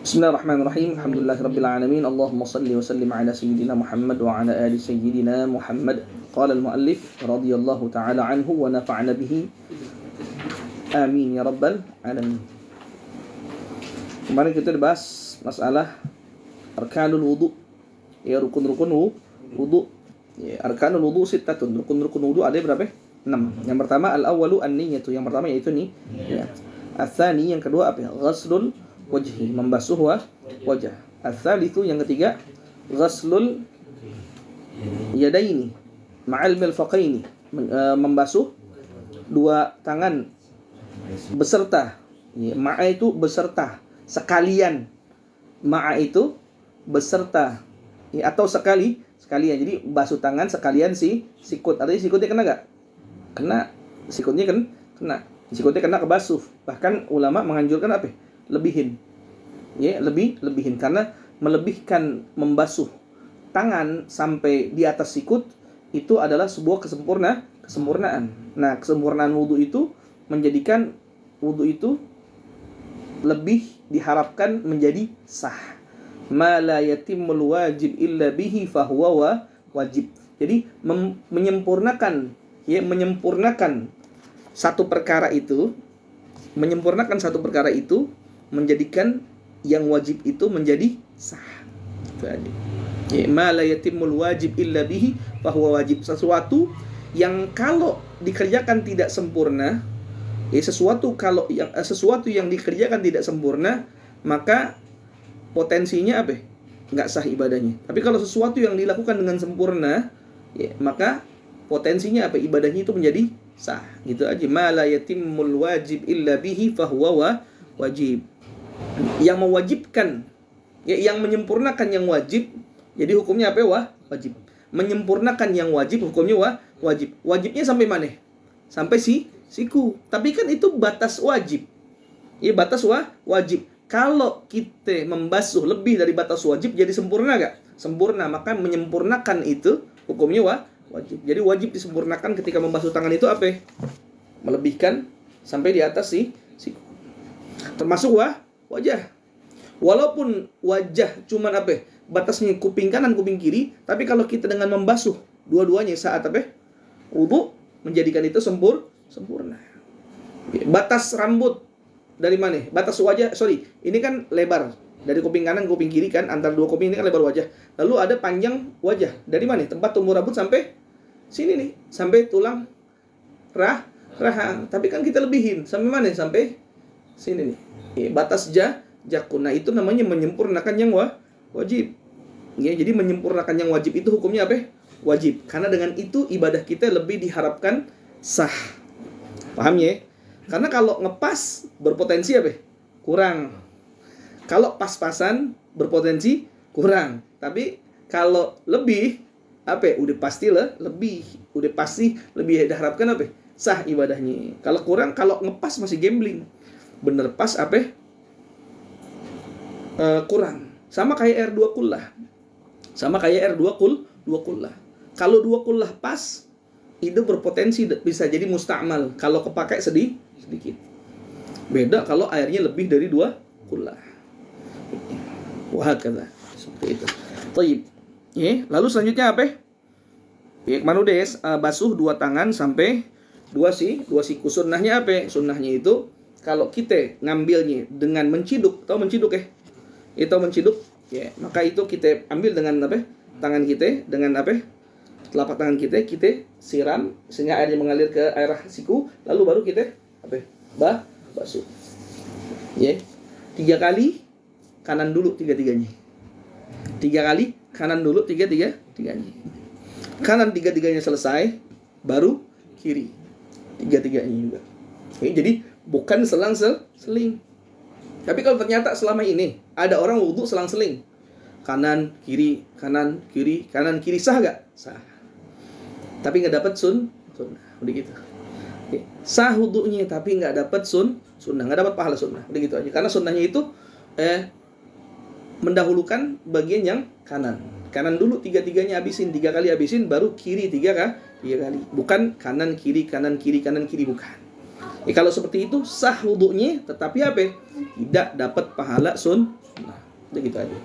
Bismillahirrahmanirrahim. Alhamdulillahirabbil alamin. Allahumma shalli wa sallim ala sayyidina Muhammad wa ala ali sayyidina Muhammad. Qala al-muallif radhiyallahu ta'ala anhu wa nafa'ana bihi. Amin ya rabbal alamin. Kemarin kita bahas masalah arkanul wudu. Ya, rukun-rukun wudu. Ya, arkanul wudu sittatun. Rukun-rukun wudu ada berapa? 6. Yang pertama al-awwalu an-niyyatu. Yang pertama yaitu nih. Ya. Ats-tsani, yang kedua apa? Ghaslul wajhi, membasuh wajah. Ats-tsalitsu, yang ketiga, ghaslul yadaini ma'al mirfaqaini, membasuh dua tangan beserta. Ma'a itu beserta, sekalian. Ma'a itu beserta, atau sekalian. Jadi basuh tangan sekalian sikut. Artinya sikutnya kena gak? Kena. Sikutnya kena. Sikutnya kena kebasuh. Bahkan ulama menganjurkan apa? Lebihin. Ya, lebihin, karena melebihkan membasuh tangan sampai di atas sikut itu adalah sebuah kesempurnaan. Nah, kesempurnaan wudu itu menjadikan wudu itu lebih diharapkan menjadi sah. Ma la yatimmul wajib illa bihi fahuwa wajib. Jadi menyempurnakan satu perkara itu, menjadikan yang wajib itu menjadi sah. Ma la yatimul wajib illa bihi fahuwa wajib. Sesuatu yang kalau dikerjakan tidak sempurna, sesuatu yang dikerjakan tidak sempurna, maka potensinya apa? Enggak sah ibadahnya. Tapi kalau sesuatu yang dilakukan dengan sempurna, maka potensinya apa? Ibadahnya itu menjadi sah. Gitu aja. Ma la yatimul wajib illa bihi fahuwa wajib. Yang mewajibkan, yang menyempurnakan yang wajib, jadi hukumnya apa? Wajib. Menyempurnakan yang wajib, hukumnya wajib. Wajibnya sampai mana? Sampai siku. Tapi kan itu batas wajib. Batas wajib. Kalau kita membasuh lebih dari batas wajib, jadi sempurna gak? Sempurna. Maka menyempurnakan itu hukumnya wajib. Jadi wajib disempurnakan ketika membasuh tangan itu apa? Melebihkan sampai di atas siku. Termasuk wajah. Walaupun wajah cuman apa? Batasnya kuping kanan, kuping kiri, tapi kalau kita dengan membasuh dua-duanya saat apa? Wudu, menjadikan itu sempurna. Batas rambut dari mana? Batas wajah, ini kan lebar dari kuping kanan, kuping kiri kan, antara dua kuping ini kan lebar wajah. Lalu ada panjang wajah. Dari mana? Tempat tumbuh rambut sampai sini nih, sampai tulang rahang. Tapi kan kita lebihin sampai mana? Sampai sini nih. Batas jakun. Nah, itu namanya menyempurnakan yang wajib. Jadi menyempurnakan yang wajib itu hukumnya apa? Wajib. Karena dengan itu ibadah kita lebih diharapkan sah. Paham ya? Karena kalau ngepas berpotensi apa? Kurang. Kalau pas-pasan berpotensi kurang. Tapi kalau lebih apa? Udah pasti lebih diharapkan apa? Sah ibadahnya. Kalau kurang, kalau ngepas masih gambling. Bener pas apa? Kurang. Sama kayak R2 kullah. Kalau 2 kullah pas, itu berpotensi bisa jadi musta'mal kalau kepakai sedikit. Beda kalau airnya lebih dari 2 kullah. Wah, kata seperti itu. Baik. Lalu selanjutnya apa? Kemana udah basuh 2 tangan sampai 2 siku. Sunnahnya apa? Sunnahnya itu kalau kita ngambilnya dengan menciduk, tahu menciduk Itu menciduk, maka itu kita ambil dengan apa? Tangan kita, dengan apa? Telapak tangan kita siram sehingga airnya mengalir ke arah siku, lalu baru kita apa? Basuh. 3 kali kanan dulu tiga-tiganya. 3 kali kanan dulu tiga-tiganya. Kanan tiga-tiganya selesai, baru kiri. Tiga-tiganya juga. Jadi bukan selang-seling. Tapi kalau ternyata selama ini ada orang wudu selang-seling, kanan kiri, sah gak? Sah. Tapi nggak dapat sunnah. Udah gitu. Sah wudunya tapi nggak dapat sunnah, nggak dapat pahala sunnah. Udah gitu aja. Karena sunnahnya itu mendahulukan bagian yang kanan. Kanan dulu tiga-tiganya habisin, 3 kali habisin, baru kiri 3 kali. Bukan kanan kiri, bukan. Kalau seperti itu sah wudunya, tetapi apa? Tidak dapat pahala sunnah. Udah gitu aja.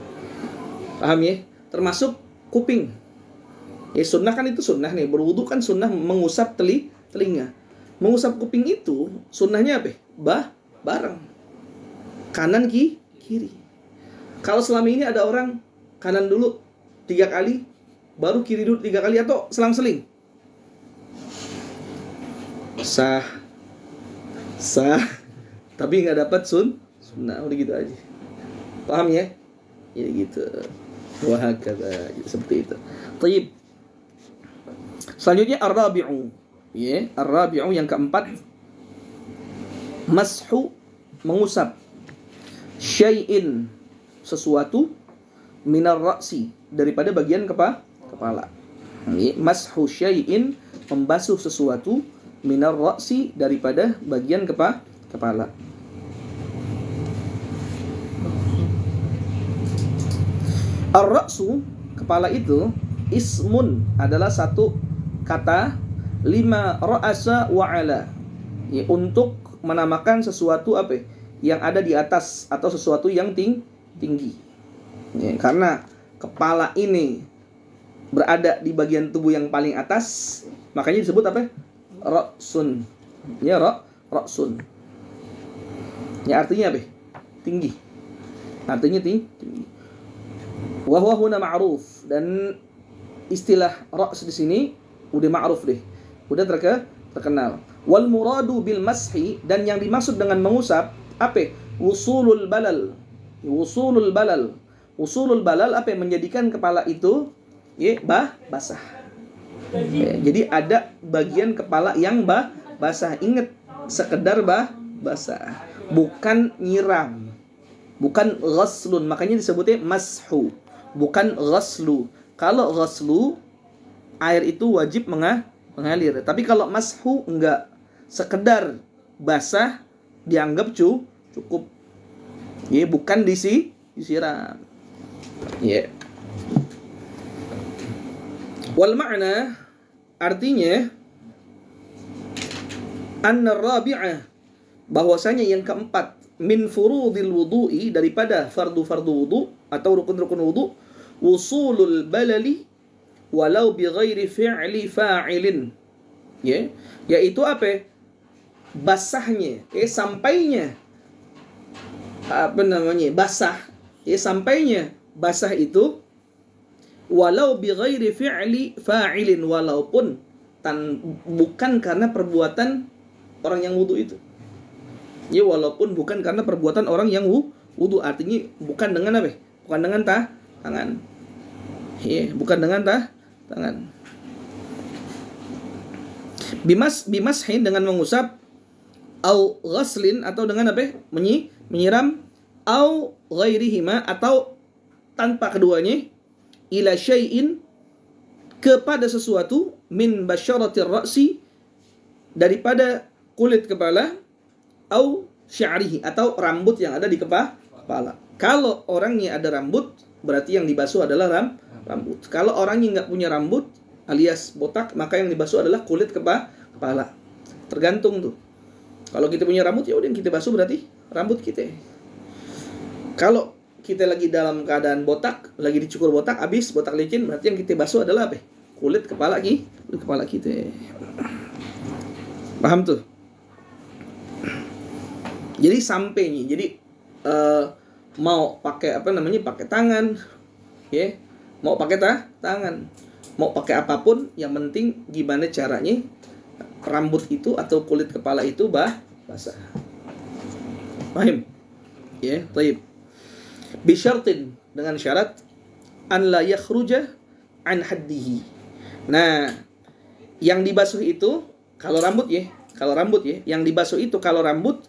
Paham ya? Termasuk kuping. Sunnah kan itu sunnah nih. Berwudu kan sunnah mengusap telinga. Mengusap kuping itu sunnahnya apa? Bareng. Kanan kiri. Kalau selama ini ada orang kanan dulu 3 kali, baru kiri dulu 3 kali, atau selang-seling, sah, tapi nggak dapat sunnah. Udah gitu aja. Paham ya? Ya gitu. Wah, kata seperti itu. Taib. Selanjutnya ar-rabi'u. Ya, ar-rabi'u yang keempat, mashu, mengusap, syai'in, sesuatu, minar ra'si, daripada bagian kepala. Mashu syai'in, membasuh sesuatu, minar ra'si, daripada bagian kepala. Ar-ra'su, kepala itu, ismun, adalah satu kata, lima ra'asa wa'ala, untuk menamakan sesuatu apa? Yang ada di atas, atau sesuatu yang tinggi. Karena kepala ini berada di bagian tubuh yang paling atas, makanya disebut apa? Ra'sun. Ya, ra'sun. Ya, artinya apa? Tinggi. Artinya tinggi. Wa huwa huna ma'ruf, dan istilah ra's di sini udah ma'ruf deh. Udah terkenal. Wal muradu bil mashi, dan yang dimaksud dengan mengusap apa? Wusulul balal. Wusulul balal apa? Menjadikan kepala itu basah. Jadi ada bagian kepala yang basah. Ingat, sekedar basah, bukan nyiram, bukan ghaslun. Makanya disebutnya mashu, bukan ghaslu. Kalau ghaslu, air itu wajib mengalir. Tapi kalau mashu enggak, sekedar basah dianggap cukup. Bukan disiram. Wal ma'na, artinya, anna rabi'ah, bahwasanya yang keempat, min furudil wudu'i, daripada fardu-fardu wudu atau rukun-rukun wudu, wusulul balali walau bi ghairi fi'li fa'ilin. Yaitu apa? Basahnya, sampainya basah, sampainya basah itu, walau bi ghairi fi'li fa'ilin, walaupun bukan karena perbuatan orang yang wudu itu. Walaupun bukan karena perbuatan orang yang wudu, artinya bukan dengan apa? Bukan dengan tangan. Bukan dengan tangan. Bimashin, dengan mengusap, au ghaslin, atau dengan apa? Menyiram, au ghairihima, atau tanpa keduanya, ila syai'in, kepada sesuatu, min basyaratir ra'si, daripada kulit kepala, au sya'rihi, atau rambut yang ada di kepala. Kalau orangnya ada rambut, berarti yang dibasuh adalah rambut. Kalau orangnya nggak punya rambut alias botak, maka yang dibasuh adalah kulit kepala. Tergantung tuh. Kalau kita punya rambut, ya udah yang kita basuh berarti rambut kita. Kalau kita lagi dalam keadaan botak, lagi dicukur botak, habis botak licin, berarti yang kita basuh adalah apa? Kulit kepala kita. Paham tuh? Jadi sampainya, jadi mau pakai pakai tangan, mau pakai tangan, mau pakai apapun, yang penting gimana caranya rambut itu atau kulit kepala itu basah. Paham? Taib. Bisyartin, dengan syarat, an la yakhruja an haddihi. Nah, yang dibasuh itu kalau rambut yang dibasuh itu kalau rambut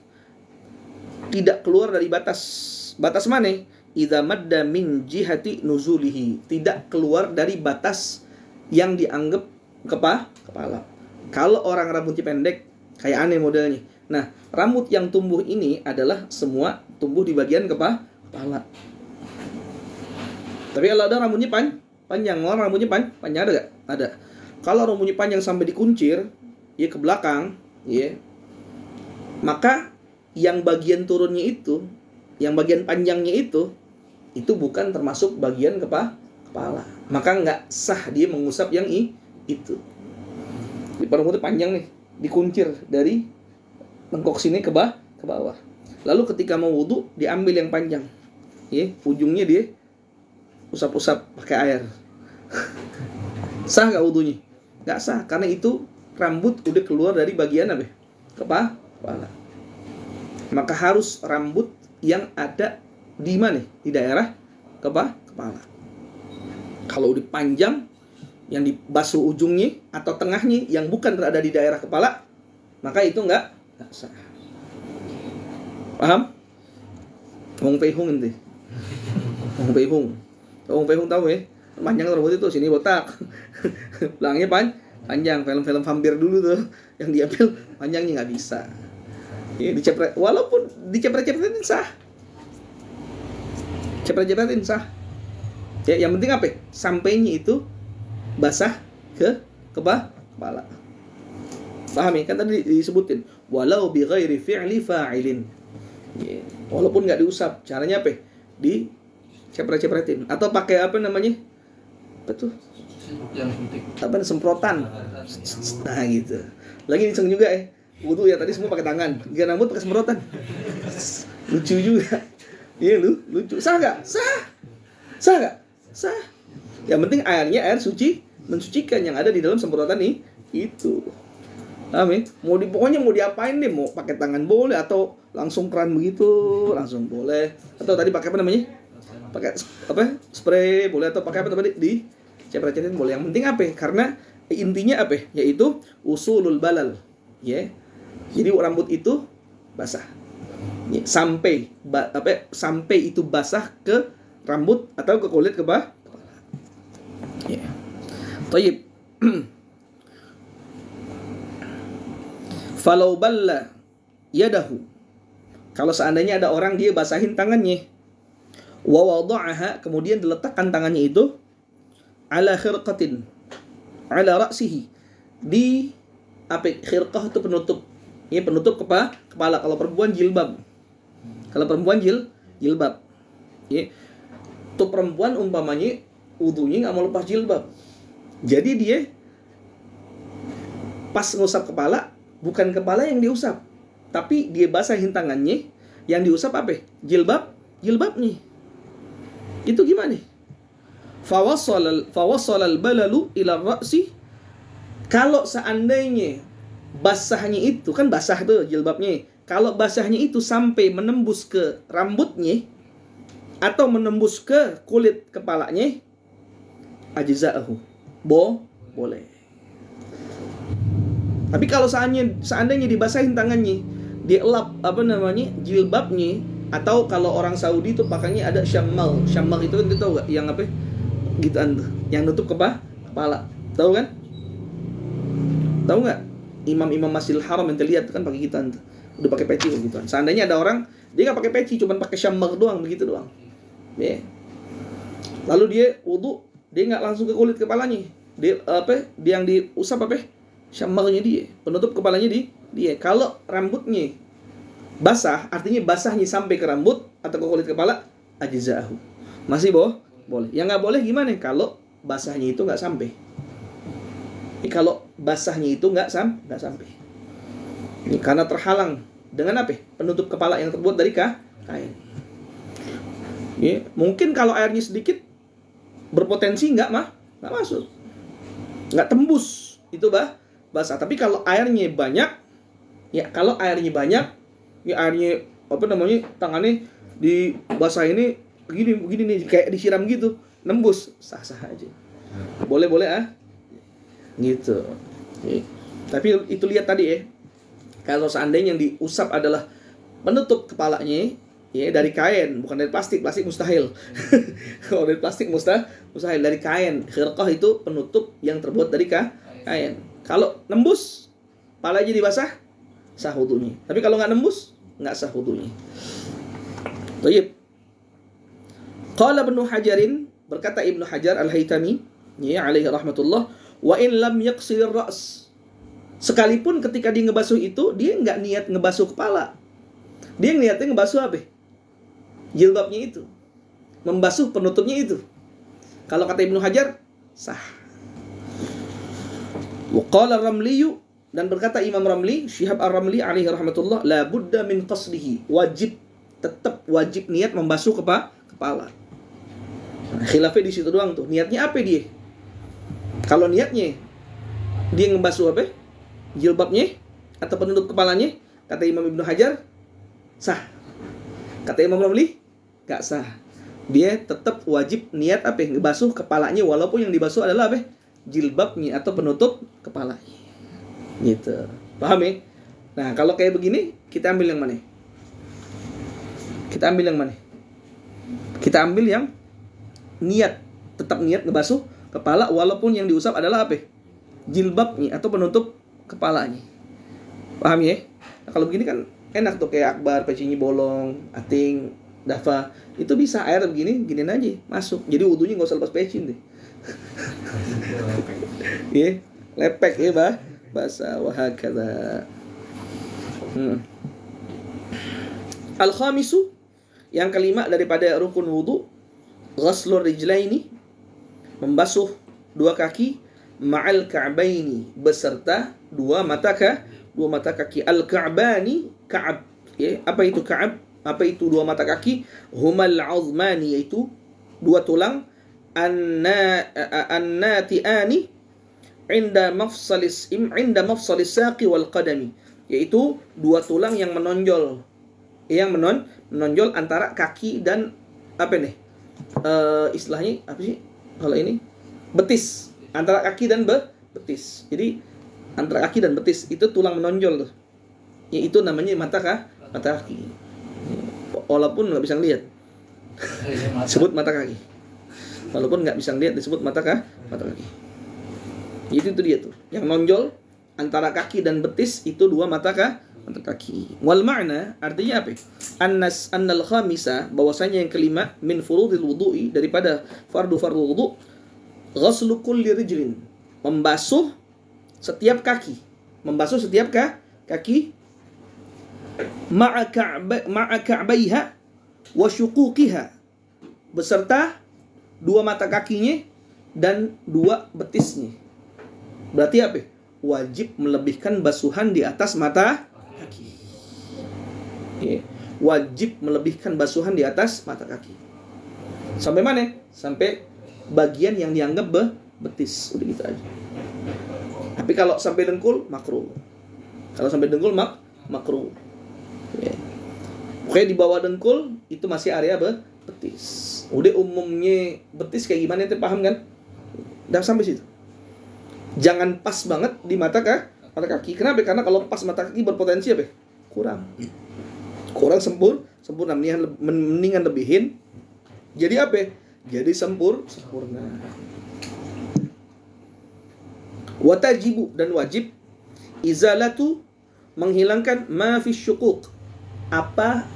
tidak keluar dari batas mana? Idza madda min jihati nuzulihi, tidak keluar dari batas yang dianggap kepala. Kalau orang rambutnya pendek, kayak aneh modelnya. Nah, rambut yang tumbuh ini adalah semua tumbuh di bagian kepala. Tapi kalau ada rambutnya panjang, orang rambutnya panjang, ada gak? Ada. Kalau rambutnya panjang sampai dikuncir, ke belakang, Maka yang bagian turunnya itu, yang bagian panjangnya itu bukan termasuk bagian kepala. Maka nggak sah dia mengusap yang itu. Di rambutnya panjang nih, dikuncir dari lengkok sini ke bawah. Lalu ketika mau wudu diambil yang panjang, ya, ujungnya dia usap-usap pakai air. Sah nggak wudunya? Nggak sah, karena itu rambut udah keluar dari bagian apa? Kepala. Maka harus rambut yang ada di mana? Di daerah kepala. Kalau udah panjang, yang dibasuh ujungnya atau tengahnya yang bukan berada di daerah kepala, maka itu nggak sah. Paham? Wong Peihung ente. Wong Peihung tahu ya? Panjang rambut itu, sini botak. Belakangnya panjang. Film-film vampir dulu tuh yang diambil panjangnya nggak bisa. Ya, dicepret, walaupun dicepret-cepretin sah. Cepret-cepretin sah. Ya, yang penting apa? Sampainya itu basah ke kepala. Paham ya? Kan tadi disebutin walau bi ghairi fi'li fa'ilin. Ya, walaupun nggak diusap, caranya apa? Dicepret-cepretin atau pakai apa namanya? Apa tuh? Apa semprotan. Nah, gitu. Lagi iseng juga wudu ya, tadi semua pakai tangan. Gak rambut pakai semprotan. Lucu juga. Iya lucu. Sah nggak? Sah nggak? Sah. Yang penting airnya air suci, mensucikan yang ada di dalam semprotan itu. Paham ya? Pokoknya mau diapain deh, mau pakai tangan boleh atau langsung keran begitu, langsung boleh. Atau tadi pakai apa namanya? Pakai apa? Spray boleh, atau pakai apa tadi? Di cepret-cepretin boleh. Yang penting apa? Karena intinya apa? Yaitu usulul balal. Ya. Jadi rambut itu basah. Ya, sampai itu basah ke rambut atau ke kulit kepala. Ya. Tayyib. Falau balla yadahu. Kalau seandainya ada orang dia basahin tangannya, wa wada'aha, kemudian diletakkan tangannya itu ala khirqatin ala ra'sihi, di khirqah itu penutup. Ini penutup kepala. Kalau perempuan jilbab. Jilbab. Ya. Tuh perempuan umpamanya wudunya nggak mau lepas jilbab. Jadi dia pas ngusap kepala, bukan kepala yang diusap, tapi dia basahin tangannya, yang diusap apa? Jilbabnya. Itu gimana? Fawassalal balalu ila ra'si. Kalau seandainya basahnya itu, kan basah tuh jilbabnya. Kalau basahnya itu sampai menembus ke rambutnya atau menembus ke kulit kepalanya, ajza'ahu. Boleh. Tapi kalau seandainya dibasahin tangannya, dielap jilbabnya, atau kalau orang Saudi itu pakainya ada syammal. Syammal itu kan tahu enggak? Yang apa? Gituan tuh, yang nutup kepala. Tahu kan? Tahu enggak? Imam-imam Masjidil Haram yang terlihat kan pakai gituan tuh. Udah pakai peci gituan. Seandainya ada orang dia enggak pakai peci, cuma pakai syammal doang, begitu doang. Ya. Lalu dia wudu, dia enggak langsung ke kulit kepalanya. Dia yang diusap syammalnya dia, penutup kepalanya dia. Kalau rambutnya basah, artinya basahnya sampai ke rambut atau ke kulit kepala, ajza'ahu. Masih boleh. Yang nggak boleh gimana? Kalau basahnya itu nggak sampai. Kalau basahnya itu nggak sampai. Ini karena terhalang dengan apa? Penutup kepala yang terbuat dari kain. Ya, mungkin kalau airnya sedikit berpotensi nggak masuk, nggak tembus itu basah. Tapi kalau airnya banyak, ya airnya tangannya dibasah ini begini nih, kayak disiram gitu, nembus, sah aja, boleh gitu. Ya. Tapi itu lihat tadi kalau seandainya yang diusap adalah penutup kepalanya, ya dari kain, bukan dari plastik mustahil. Kalau dari plastik mustahil, dari kain. Khirqah itu penutup yang terbuat dari kain. Kalau nembus, kepala aja dibasah, sah wudunya. Tapi kalau nggak nembus, nggak sah wudunya. Tayyib. Qala Ibnu Hajarin, berkata Ibnu Hajar Al-Haytami, ya alaihi rahmatullah, wa in lam yaqsir ra's. Sekalipun ketika dia ngebasuh itu, dia nggak niat ngebasuh kepala. Dia niatnya ngebasuh apa? Jilbabnya itu. Membasuh penutupnya itu. Kalau kata Ibnu Hajar, sah. Wa qala Ramli, dan berkata Imam Ramli, Syihab Ar-Ramli alaihi rahmatullah, la budda min qasdihi. Tetap wajib niat membasuh kepala. Nah, khilafnya di situ doang tuh. Niatnya apa dia? Kalau niatnya dia ngebasuh apa? Jilbabnya atau penutup kepalanya, kata Imam Ibnu Hajar, sah. Kata Imam Ramli, gak sah. Dia tetap wajib niat apa? Ngebasuh kepalanya, walaupun yang dibasuh adalah apa? Jilbabnya atau penutup kepalanya. Gitu. Paham ya? Nah, kalau kayak begini, kita ambil yang mana? Kita ambil yang niat, tetap niat ngebasuh kepala walaupun yang diusap adalah apa? Jilbabnya atau penutup kepalanya. Paham ya? Nah, kalau begini kan enak tuh, kayak akbar, pecinya bolong, ating, dafa. Itu bisa air begini, giniin aja, masuk. Jadi wudunya nggak usah lepas pecin deh. Ya, lepek ya, bahasa wahakala. Al-khamisu, yang kelima daripada rukun wudu, ghaslur rijlaini, membasuh dua kaki, ma'al ka'baini, beserta dua mata kaki. Al-ka'bani, ka'ab, ya, apa itu ka'ab? Apa itu dua mata kaki? Humal 'azmani, yaitu dua tulang, an-nati'ani inda mafsalis saqi wal qadami, yaitu dua tulang yang menonjol antara kaki dan apa nih? Istilahnya apa sih kalau ini? Betis. Antara kaki dan betis. Jadi antara kaki dan betis itu tulang menonjol tuh. Itu namanya mata kaki. Walaupun nggak bisa ngelihat, sebut mata kaki. Walaupun nggak bisa ngelihat disebut mata kaki. Itu dia tuh. Yang nonjol antara kaki dan betis itu dua mata kaki. Wal ma'na, artinya apa? Annal khamisa, bahwasanya yang kelima, min furudil wudu'i, daripada fardu wudu, ghaslu kulli rijlin, membasuh setiap kaki. Ma'a ka'baiha wa syuquqiha, beserta dua mata kakinya dan dua betisnya. Berarti apa? Wajib melebihkan basuhan di atas mata kaki. Wajib melebihkan basuhan di atas mata kaki. Sampai mana? Sampai bagian yang dianggap betis. Udah gitu aja. Tapi kalau sampai dengkul, makruh. Makruh. Oke, di bawah dengkul itu masih area betis. Udah umumnya betis kayak gimana, ente paham kan? Udah sampai situ. Jangan pas banget di mata kaki. Kenapa? Karena kalau pas mata kaki berpotensi apa? Kurang sempurna. Mendingan lebihin. Jadi apa? Jadi sempurna. Watajibu, dan wajib, izalatu, menghilangkan ma fi syuquq, apa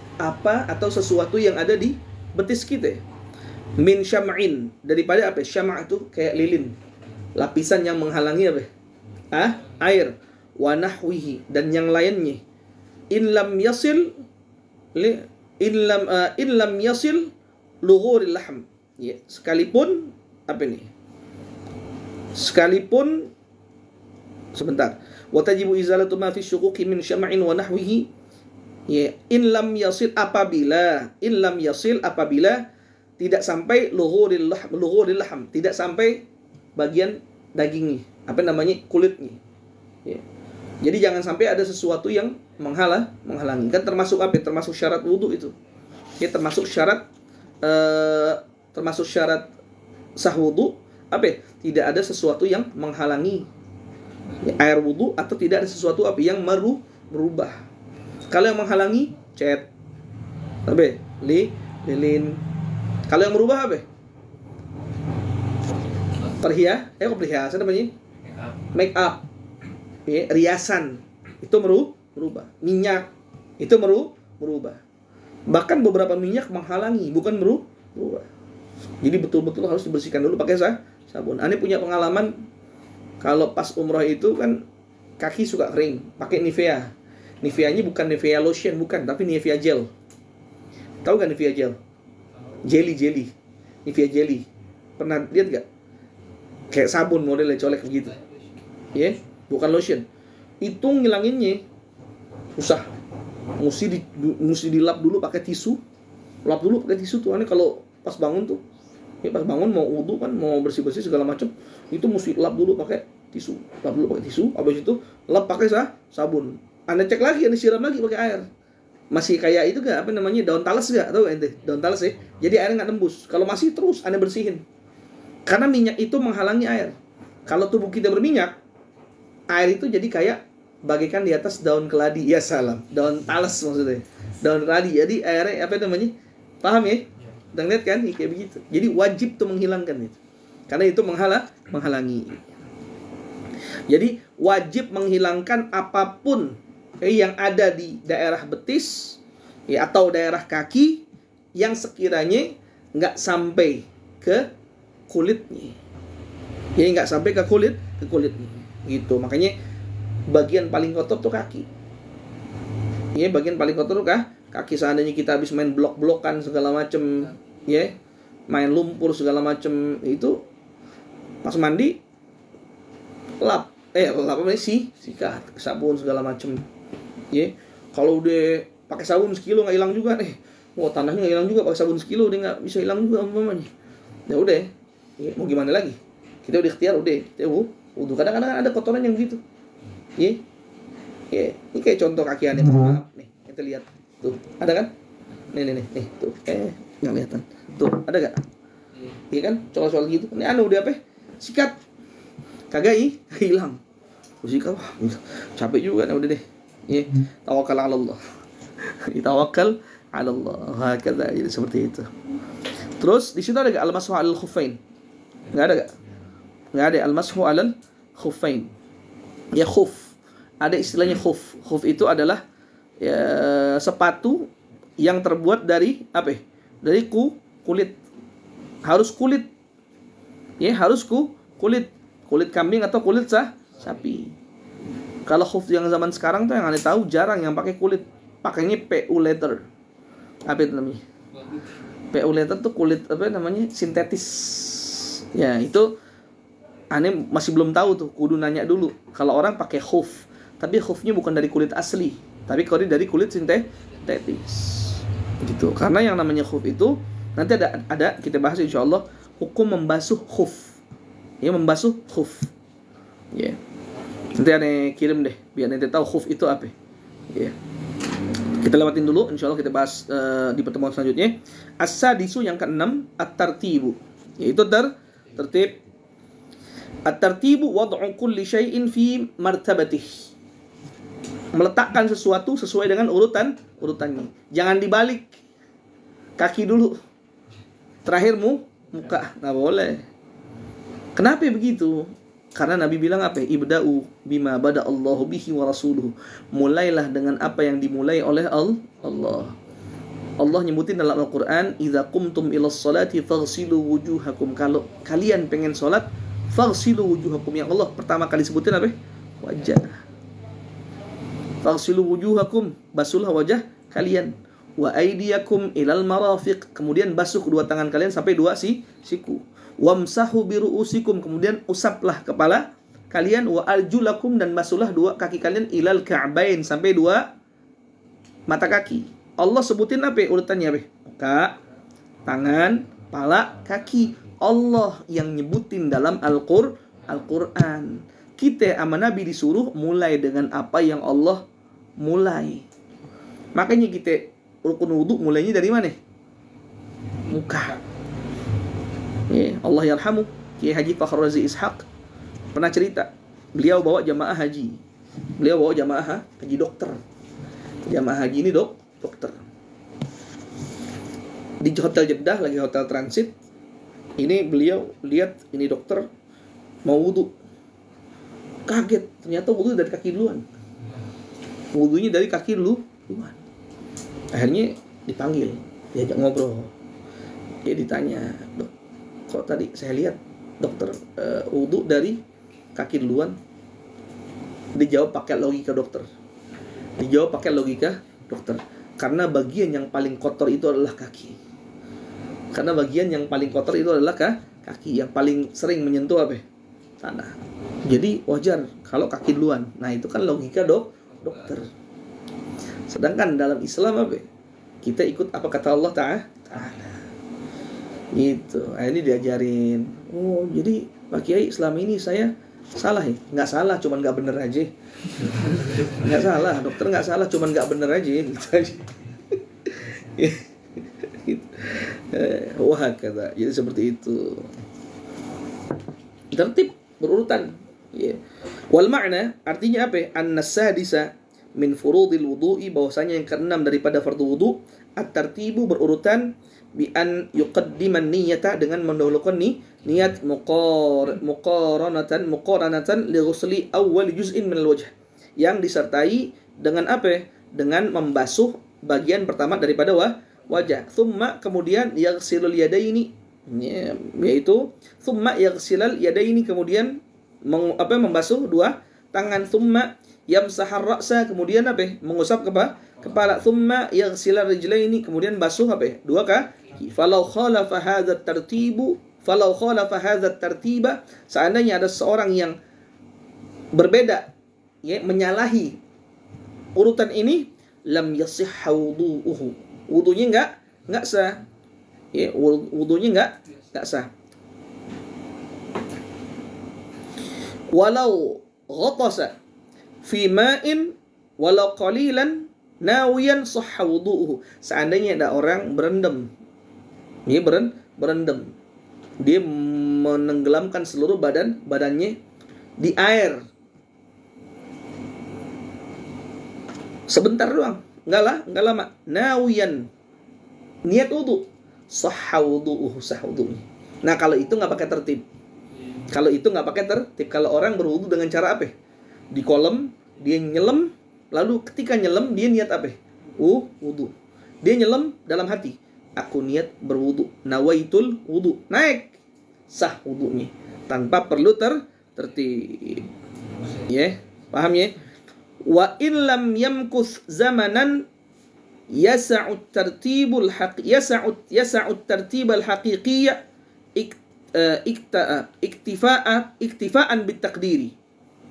atau sesuatu yang ada di betis kita. Min syam'in, daripada apa? Syama' itu kayak lilin, lapisan yang menghalangi apa? Air. Wa nahwihi, dan yang lainnya. In lam yasil lughuril lahm. Ya, sekalipun apa nih? Sebentar. Wa tajibu izalatu ma fi syuquqi min syam'in wa nahwihi. Ya, in lam yasil, apabila tidak sampai lughuril lahm, tidak sampai bagian dagingnya, kulitnya. Ya. Jadi jangan sampai ada sesuatu yang menghalangi. Kan termasuk apa? Termasuk syarat wudu itu. Ya, termasuk syarat sah wudu apa? Tidak ada sesuatu yang menghalangi air wudu, atau tidak ada sesuatu apa yang merubah. Kalau yang menghalangi, cat, apa? Lilin. Kalau yang merubah apa? Perhiasan namanya? Make up. Ya, riasan itu merubah. Minyak itu merubah. Bahkan beberapa minyak menghalangi, bukan merubah. Jadi betul-betul harus dibersihkan dulu pakai sabun. Ane punya pengalaman kalau pas umrah itu kan kaki suka kering, pakai Nivea. Nivea-nya bukan Nivea lotion, bukan, tapi Nivea gel. Tahu gak Nivea gel? Jelly. Nivea jelly. Pernah lihat gak? Kayak sabun modelnya colek begitu. Ya, bukan lotion. Itu ngilanginnya susah. Mesti dilap dulu pakai tisu. Lap dulu pakai tisu tuh. Aneh kalau pas bangun tuh. Ya, pas bangun mau wudu kan, mau bersih-bersih segala macam, itu mesti lap dulu pakai tisu. Habis itu lap pakai sabun. Anda cek lagi, Anda siram lagi pakai air. Masih kayak itu gak, apa namanya, daun talas gak? Tahu ente? Daun talas ya. Jadi airnya nggak nembus. Kalau masih terus Anda bersihin. Karena minyak itu menghalangi air. Kalau tubuh kita berminyak, air itu jadi kayak bagaikan di atas daun keladi. Ya salam. Daun talas maksudnya. Daun keladi. Jadi airnya apa namanya? Paham ya? Udah lihat kan? Kayak begitu. Jadi wajib tuh menghilangkan itu. Karena itu menghalangi. Jadi wajib menghilangkan apapun yang ada di daerah betis ya, atau daerah kaki yang sekiranya nggak sampai ke kulitnya. Jadi nggak sampai ke kulitnya. Gitu. Makanya bagian paling kotor tuh kaki. Ya, bagian paling kotor tuh kaki. Seandainya kita habis main blok-blokan segala macem, ya, main lumpur segala macem, itu pas mandi lap apa sikat sabun segala macem, ya. Kalau udah pakai sabun sekilo nggak hilang juga nih, tanahnya nggak hilang juga, pakai sabun sekilo dia nggak bisa hilang juga umpamanya. Ya udah, ya, mau gimana lagi, kita udah ikhtiar, udah kita wudu. Kadang-kadang ada kotoran yang begitu, ya. Ini kayak contoh kaki aneh, maaf nih, kita lihat tuh, ada kan? Nih tuh, nggak kelihatan tuh, ada gak? Iya kan, soal gitu. Ini udah apa? Sikat, kagak hilang. Sikat, capek juga, udah deh. Ya, tawakal ala Allah. Tawakal ala Allah. Hakadha, jadi seperti itu. Terus di situ ada gak al-mashu alal khuffain? Nggak ada gak? Nggak ada al-mashu alal khuffain. Ya, khuf. Ada istilahnya khuf. Khuf itu adalah ya, sepatu yang terbuat dari apa? Dari kulit. Harus kulit. Ya, harus kulit. Kulit kambing atau kulit sapi. Kalau khuf yang zaman sekarang tuh yang Anda tahu jarang yang pakai kulit. Pakainya PU leather. Apa itu namanya? PU leather tuh kulit apa namanya? Sintetis. Ya, itu Anda masih belum tahu tuh, kudu nanya dulu. Kalau orang pakai khuf, tapi khufnya bukan dari kulit asli, tapi kalau dari kulit sintetis. Gitu. Karena yang namanya khuf itu nanti ada kita bahas insyaallah hukum membasuh khuf. Ya, membasuh khuf. Ya. Nanti aneh kirim deh biar nanti tahu khuf itu apa. Ya. Kita lewatin dulu, insyaallah kita bahas di pertemuan selanjutnya. As-sadisu yang keenam, at-tartibu. Yaitu tertib. At-tartibu wad'u kulli syai'in fi martabatih. Meletakkan sesuatu sesuai dengan urutannya. Jangan dibalik. Kaki dulu. Terakhir muka. Nggak boleh. Kenapa begitu? Karena Nabi bilang apa? Ibda'u bima bada Allahu bihi wa rasuluhu. Mulailah dengan apa yang dimulai oleh Allah. Allah nyebutin dalam Al-Quran, idza qumtum ilas salati faghsilu wujuhakum. Kalau kalian pengen sholat, faghsilu wujuhakum. Yang Allah pertama kali sebutin apa? Wajah. Faghsilu wujuhakum, basuhlah wajah kalian. Wa aydiyakum ilal marafiq. Kemudian basuh kedua tangan kalian sampai dua siku. Wamsahu biru'usikum. Kemudian usaplah kepala kalian. Wa arjulakum, dan basuhlah dua kaki kalian ilal ka'bain, sampai dua mata kaki. Allah sebutin apa urutannya apa? Muka, tangan, pala, kaki. Allah yang nyebutin dalam Al-Quran. Kita sama Nabi disuruh mulai dengan apa yang Allah mulai. Makanya kita rukun wudu mulainya dari mana? Muka. Ya, Allah yarhamu Kiai Haji Fakhrul Razi Ishaq pernah cerita, beliau bawa jamaah haji. Beliau bawa jamaah haji dokter. Jamaah haji ini dokter. Di hotel Jeddah, lagi hotel transit. Ini beliau lihat ini dokter mau wudu. Kaget, ternyata wudu dari kaki duluan. Wudunya dari kaki duluan. Akhirnya dipanggil, diajak ngobrol. Dia ditanya, "Dok, kok tadi saya lihat dokter wudu dari kaki duluan?" Dijawab pakai logika dokter. Dijawab pakai logika dokter. Karena bagian yang paling kotor itu adalah kaki. Karena bagian yang paling kotor itu adalah kaki. Yang paling sering menyentuh apa? Tanah. Jadi wajar kalau kaki duluan. Nah itu kan logika dokter. Sedangkan dalam Islam apa? Kita ikut apa kata Allah Ta'ala. Gitu. Nah, ini diajarin. Oh jadi Pak Kiai selama ini saya salah ya? Nggak salah, cuman nggak bener aja. Nggak salah, dokter nggak salah, cuman nggak bener aja. Gitu aja. Gitu. Wah kata. Jadi seperti itu. Tertib berurutan. Wal makna artinya apa? An-nasadisa min furudil wudu'i, bahwasanya yang keenam daripada fardu wudu, at-tartibu berurutan, bi an yuqaddiman niyata, dengan mendahulukan niat muqaranatan li ghusli awwal juz'in min al-wajh, yang disertai dengan apa? Dengan membasuh bagian pertama daripada wajah. Thumma kemudian yaghsilul yadaini, yaitu thumma yaghsilal yadaini, kemudian membasuh dua tangan. Thumma yamsahar ra'sa, kemudian apa? Mengusap kepala. Thumma yaghsilal rijlaini, kemudian basuh apa? Dua kaki. Falau khalafa hadzal tartiba, seandainya ada seorang yang berbeda, ya, menyalahi urutan ini, lam yasihha wudu'uhu, wudunya enggak sah. Ya, wudunya enggak sah. Walau ghatasa fi ma'in walau qalilan nawiyan sahha wudu'uhu, seandainya ada orang berendam. Dia berendam. Dia menenggelamkan seluruh badannya di air. Sebentar doang, enggak lama. Nawiyan, niat wudu, sahha wudu'uhu, sah wudu'nya. Nah, kalau itu enggak pakai tertib. Kalau orang berwudu dengan cara apa? Di kolam, dia nyelam, lalu ketika nyelam dia niat apa? Wudu. Dia nyelam dalam hati, aku niat berwudu, nawaitul wudu, naik, sah wudunya tanpa perlu tertib. Ya, paham ya? Wa in lam yamkus zamanan yasa'ut tartibul tartibal haqiqiyya iktifaan bitaqdiri.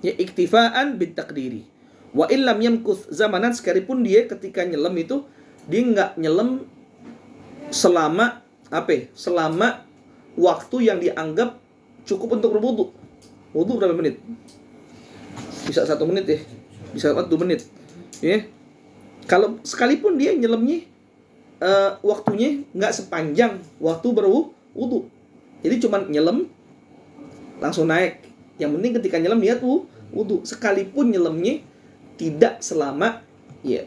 Ya, iktifaan bitaqdiri. Wa illam yamkuth zamanan, sekalipun dia ketika nyelam itu dia enggak nyelam selama apa? Selama waktu yang dianggap cukup untuk berwudu. Wudu berapa menit? Bisa 1 menit ya. Bisa 2 menit. Ya. Kalau sekalipun dia nyelamnya waktunya enggak sepanjang waktu berwudu. Jadi cuma nyelam langsung naik. Yang penting ketika nyelam niat wudu. Sekalipun nyelamnya tidak selama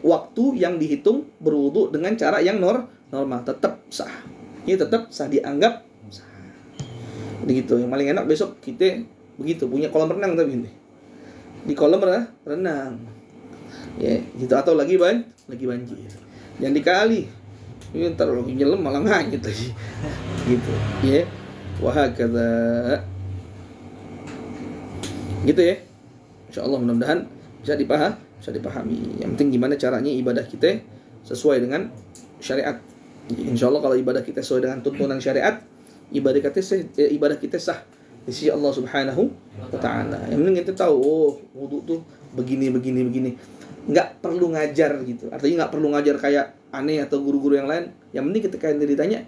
waktu yang dihitung berwudu dengan cara yang normal, tetap sah. Ini tetap sah, dianggap sah. Begitu. Yang paling enak besok kita begitu, punya kolam renang tapi ini. Di kolam renang. Ya, gitu, atau lagi banjir. Jangan dikali. Ini ntar lagi nyelam malah nganyet lagi. Gitu. Ya. Wahakadha. Gitu ya. Insyaallah mudah-mudahan bisa dipahami. Yang penting gimana caranya ibadah kita sesuai dengan syariat. Insyaallah kalau ibadah kita sesuai dengan tuntunan syariat, ibadah kita sah di sisi Allah Subhanahu wa taala. Yang penting kita tahu, wudu tuh begini. Enggak perlu ngajar gitu. Artinya enggak perlu ngajar kayak aneh atau guru-guru yang lain. Yang penting ketika ente ditanya,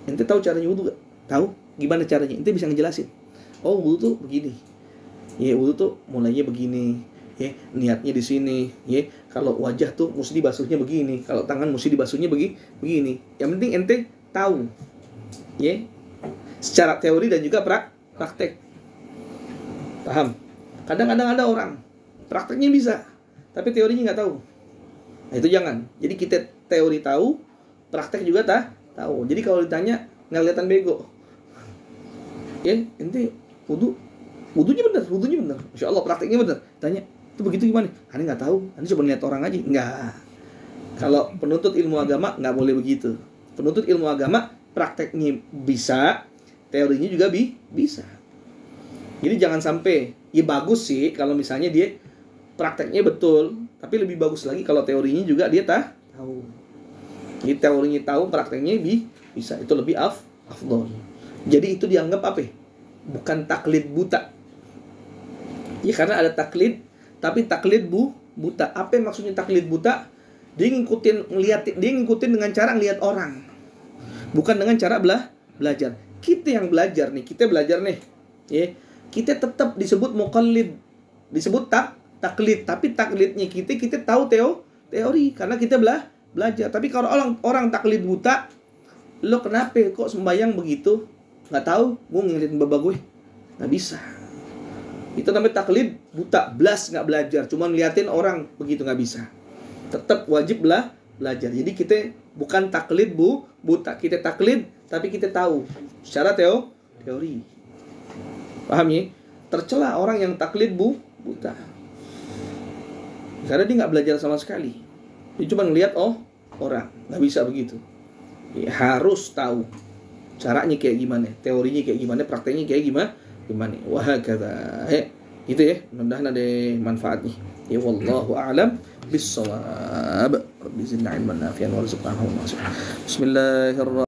ente tahu caranya wudu enggak? Tahu gimana caranya? Ente bisa ngejelasin. Oh, wudu tuh begini. Ya, wudu tuh mulainya begini. Ya, niatnya di sini. Ya, kalau wajah tuh mesti dibasuhnya begini. Kalau tangan mesti dibasuhnya begini. Yang penting ente tahu. Ya. Secara teori dan juga praktek. Paham? Kadang-kadang ada orang prakteknya bisa, tapi teorinya nggak tahu. Nah, itu jangan. Jadi kita teori tahu, praktek juga tahu. Jadi kalau ditanya nggak kelihatan bego. Ya, ente wudunya benar. Insya Allah prakteknya benar. Tanya, itu begitu gimana? Ane nggak tahu. Ane cuma lihat orang aja. Nggak. Kalau penuntut ilmu agama nggak boleh begitu. Penuntut ilmu agama prakteknya bisa, teorinya juga bisa. Jadi jangan sampai, ya bagus sih kalau misalnya dia prakteknya betul, tapi lebih bagus lagi kalau teorinya juga dia tahu. Jadi teorinya tahu, prakteknya bisa. Itu lebih afdol. Jadi itu dianggap apa? Bukan taklid buta. Ya karena ada taklid, tapi taklid buta. Apa yang maksudnya taklid buta? Dia ngikutin dengan cara ngelihat orang. Bukan dengan cara belajar. Kita yang belajar nih, ya. Kita tetap disebut muqallid, disebut taklid, tapi taklidnya kita tahu teori karena kita belajar. Tapi kalau orang taklid buta, lo kenapa kok sembahyang begitu? Nggak tahu, gue ngeliatin baba gue. Nggak bisa. Itu namanya taklid buta, nggak belajar, cuma ngeliatin orang begitu, nggak bisa. Tetap wajib belajar. Jadi kita bukan taklid buta, kita taklid tapi kita tahu secara teori. Paham ya? Tercela orang yang taklid buta. Karena dia nggak belajar sama sekali. Dia cuma ngeliat orang, nggak bisa begitu. Ya, harus tahu caranya kayak gimana, teorinya kayak gimana, prakteknya kayak gimana. Wah kata, itu ya. Mudah-mudahan ada manfaatnya. Ya wallahu a'lam bis-shawab. Rabbi zidna ilman nafi'an warzuqna. Bismillahirrahmanirrahim.